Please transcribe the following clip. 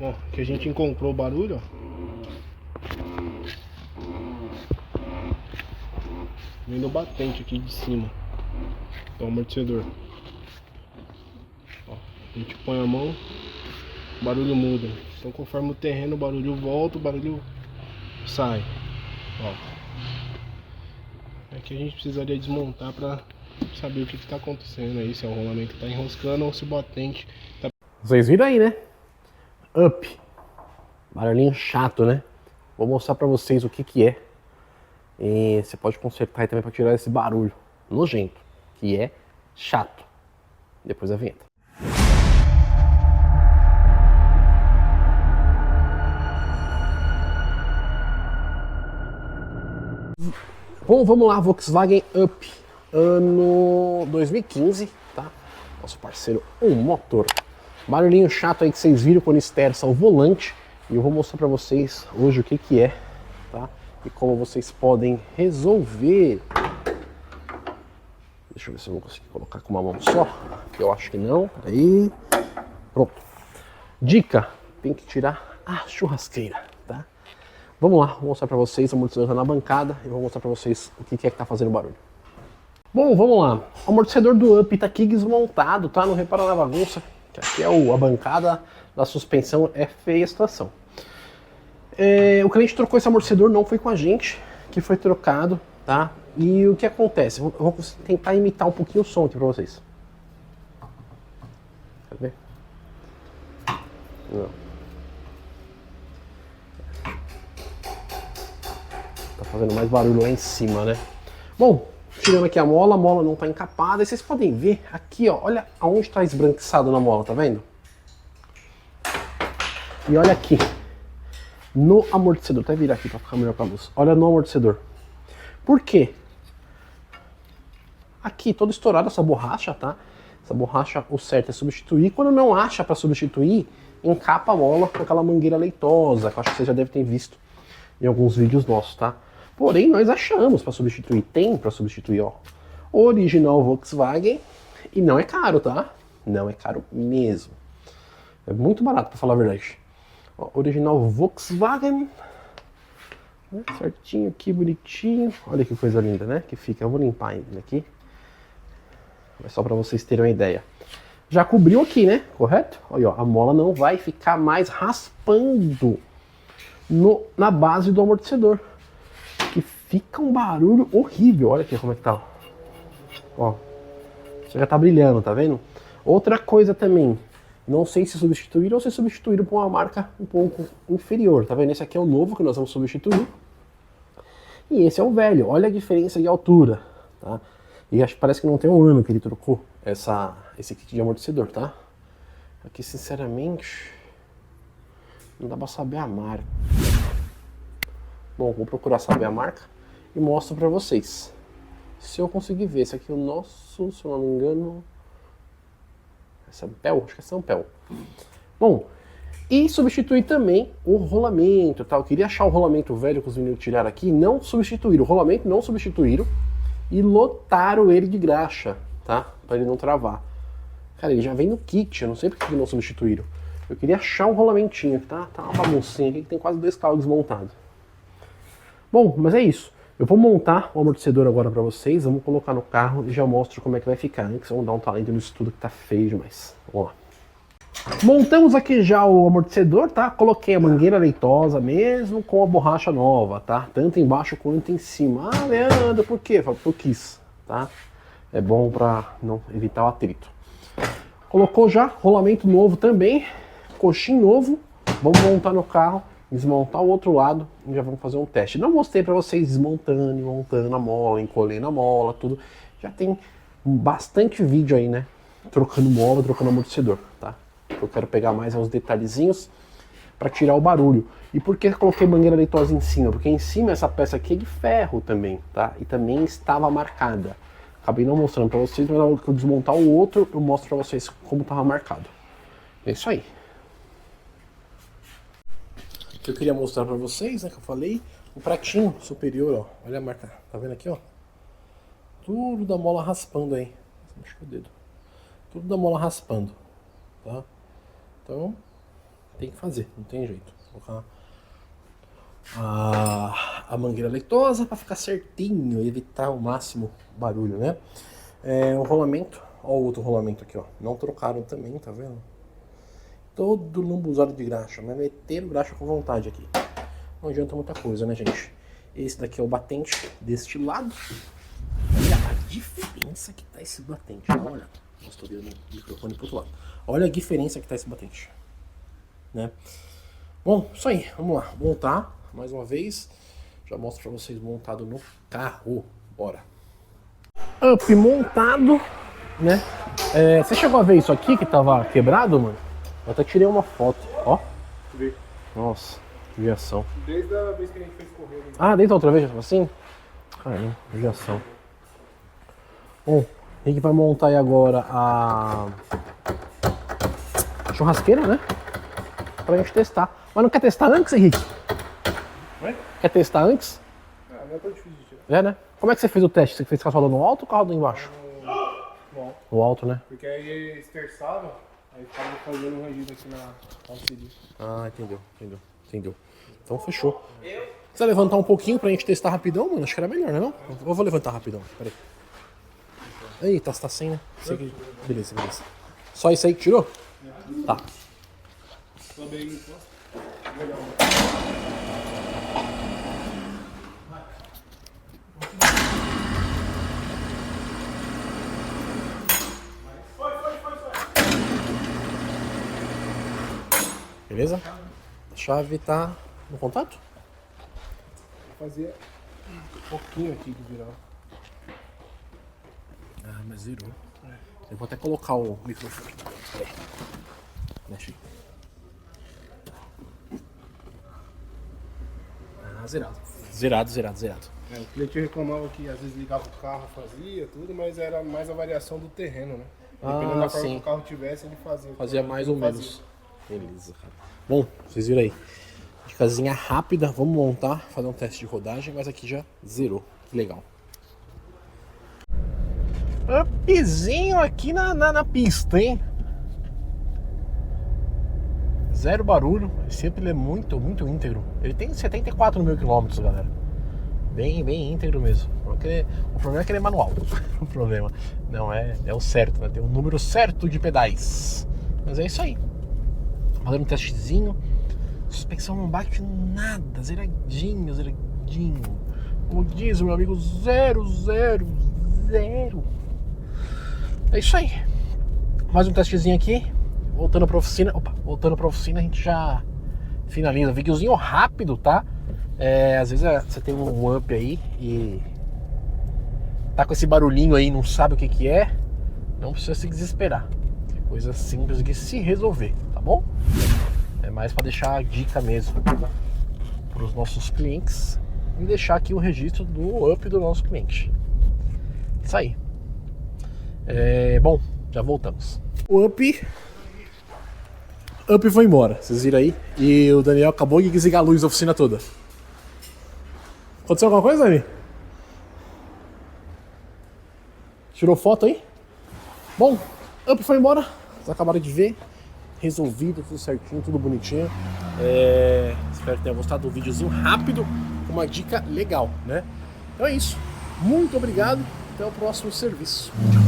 Ó, que a gente encontrou o barulho, ó. Vem no batente aqui de cima. É o amortecedor. Ó, a gente põe a mão, o barulho muda. Então conforme o terreno, o barulho volta, o barulho sai. Ó. Aqui a gente precisaria desmontar pra saber o que está acontecendo aí, se é o rolamento que tá enroscando ou se o batente tá... Vocês viram aí, né? Up. Barulhinho chato, né? Vou mostrar pra vocês o que que é. E você pode consertar aí também pra tirar esse barulho nojento, que é chato. Depois da vinheta. Bom, vamos lá, Volkswagen Up, ano 2015, tá? Nosso parceiro, um motor. Barulhinho chato aí que vocês viram quando esterça o volante. E eu vou mostrar pra vocês hoje o que que é, tá? E como vocês podem resolver. Deixa eu ver se eu vou conseguir colocar com uma mão só, que eu acho que não. Aí, pronto. Dica, tem que tirar a churrasqueira, tá? Vamos lá, vou mostrar pra vocês, o amortecedor tá na bancada e vou mostrar pra vocês o que é que tá fazendo barulho. Bom, vamos lá. O amortecedor do Up tá aqui desmontado, tá? Não repara na bagunça, que aqui é a bancada da suspensão, é feia a situação. O cliente trocou esse amortecedor, não foi com a gente, que foi trocado, tá? E o que acontece? Eu vou tentar imitar um pouquinho o som aqui pra vocês. Quer ver? Não. Tá fazendo mais barulho lá em cima, né? Bom, tirando aqui a mola não tá encapada. E vocês podem ver aqui, ó, olha aonde tá esbranquiçado na mola, tá vendo? E olha aqui, no amortecedor, até virar aqui pra ficar melhor pra luz. Olha no amortecedor. Por quê? Aqui, todo estourado essa borracha, tá? Essa borracha, o certo é substituir. Quando não acha pra substituir, encapa a mola com aquela mangueira leitosa, que eu acho que você já deve ter visto em alguns vídeos nossos, tá? Porém, nós achamos pra substituir, tem pra substituir, ó. Original Volkswagen, e não é caro, tá? Não é caro mesmo. É muito barato, pra falar a verdade. Ó, original Volkswagen, né? Certinho aqui, bonitinho. Olha que coisa linda, né? Que fica, eu vou limpar ainda aqui. Mas só pra vocês terem uma ideia. Já cobriu aqui, né? Correto? Olha, ó, a mola não vai ficar mais raspando na base do amortecedor. Que fica um barulho horrível. Olha aqui como é que tá. Ó, você já tá brilhando, tá vendo? Outra coisa também, não sei se substituíram ou se substituíram por uma marca um pouco inferior, tá vendo? Esse aqui é o novo que nós vamos substituir. E esse é o velho, olha a diferença de altura, tá? E acho que parece que não tem um ano que ele trocou esse kit de amortecedor, tá? Aqui, sinceramente, não dá pra saber a marca. Bom, vou procurar saber a marca e mostro pra vocês. Se eu conseguir ver, esse aqui é o nosso, se eu não me engano... É Sampel? Acho que é Sampel. Bom, e substituir também o rolamento, tá? Eu queria achar o rolamento velho que os meninos tiraram aqui, não substituíram, o rolamento não substituíram e lotaram ele de graxa, tá? Pra ele não travar. Cara, ele já vem no kit, eu não sei porque não substituíram. Eu queria achar um rolamentinho, tá? Tá uma baguncinha aqui que tem quase 2 carros desmontados. Bom, mas é isso. Eu vou montar o amortecedor agora pra vocês, vamos colocar no carro e já mostro como é que vai ficar, né? Que vocês vão dar um talento no estudo que tá feio demais. Vamos lá. Montamos aqui já o amortecedor, tá? Coloquei a mangueira leitosa mesmo com a borracha nova, tá? Tanto embaixo quanto em cima. Ah, Leandro, por quê? Porque eu quis, tá? É bom pra não evitar o atrito. Colocou já rolamento novo também, coxim novo. Vamos montar no carro, desmontar o outro lado e já vamos fazer um teste. Não mostrei pra vocês desmontando, montando a mola, encolhendo a mola, tudo. Já tem bastante vídeo aí, né? Trocando mola, trocando amortecedor, tá? Eu quero pegar mais uns detalhezinhos para tirar o barulho. E por que coloquei mangueira leitosa em cima? Porque em cima essa peça aqui é de ferro também, tá? E também estava marcada. Acabei não mostrando para vocês, mas na hora que eu desmontar o outro, eu mostro para vocês como estava marcado. É isso aí. O que eu queria mostrar para vocês, né, que eu falei, o pratinho superior, ó. Olha a marca, tá vendo aqui, ó? Tudo da mola raspando aí. Deixa o dedo. Tudo da mola raspando, tá? Então, Tem que fazer, não tem jeito. Vou colocar a mangueira leitosa para ficar certinho e evitar ao máximo barulho, né? O rolamento, ó, o outro rolamento aqui, ó. Não trocaram também, tá vendo? Todo lambuzado de graxa, mas meteram graxa com vontade aqui. Não adianta muita coisa, né, gente? Esse daqui é o batente deste lado. Olha a diferença que tá esse batente. Olha, estou dando o microfone pro outro lado. Olha a diferença que tá esse batente, né? Bom, isso aí, vamos lá, montar mais uma vez. Já mostro pra vocês montado no carro. Bora. Up montado, né? Você chegou a ver isso aqui que tava quebrado, mano? Eu até tirei uma foto, ó. Vi. Nossa, que viação. Desde a vez que a gente fez correr. Né? Ah, desde a outra vez assim? Caramba, que viação. Bom, a gente vai montar aí agora a churrasqueira, né? Pra gente testar. Mas não quer testar antes, Henrique? Oi? Quer testar antes? Não é tão difícil de tirar. Né? Como é que você fez o teste? Você fez com a solda no alto ou com a solda embaixo? Bom, No alto, né? porque aí esterçava, aí ficava fazendo um rangido aqui na alcide. Ah, entendeu. Então fechou. Você vai levantar um pouquinho pra gente testar rapidão, mano? Acho que era melhor, né não? Eu vou levantar rapidão, peraí. Eita, tá sem, né? Isso aqui. Beleza. Só isso aí que tirou? Tá. Sobe aí, posso? Legal. Beleza? A chave tá no contato? Vou fazer um pouquinho aqui de virar. Ah, mas virou. Eu vou até colocar o microfone. Peraí. Mexe aí. Ah, zerado. Zerado. O cliente reclamava que às vezes ligava o carro, fazia tudo, mas era mais a variação do terreno, né? Dependendo da forma que o carro tivesse, ele fazia. Fazia mais ou menos. Beleza, cara. Bom, vocês viram aí. Dicasinha rápida, vamos montar, fazer um teste de rodagem, mas aqui já zerou. Que legal. Upzinho aqui na pista, hein? Zero barulho. Sempre ele é muito íntegro. Ele tem 74 mil quilômetros, galera. Bem íntegro mesmo. O problema é que ele é manual. O problema não é o certo, né? Tem um número certo de pedais. Mas é isso aí. Fazendo um testezinho. Suspensão não bate nada. Zeradinho. Como diz o meu amigo, 0. É isso aí. Mais um testezinho aqui. Voltando pra oficina, a gente já finaliza. Videozinho rápido, tá? Às vezes você tem um up aí e tá com esse barulhinho aí, não sabe o que é. Não precisa se desesperar. É coisa simples de se resolver, tá bom? É mais pra deixar a dica mesmo pros nossos clientes e deixar aqui o registro do up do nosso cliente. Isso aí. Bom, já voltamos. O up foi embora, vocês viram aí? E o Daniel acabou de desligar a luz da oficina toda. Aconteceu alguma coisa, Dani? Tirou foto aí? Bom, Up foi embora. Vocês acabaram de ver. Resolvido, tudo certinho, tudo bonitinho. Espero que tenham gostado do videozinho rápido, com uma dica legal, né? Então é isso. Muito obrigado. Até o próximo serviço. Tchau.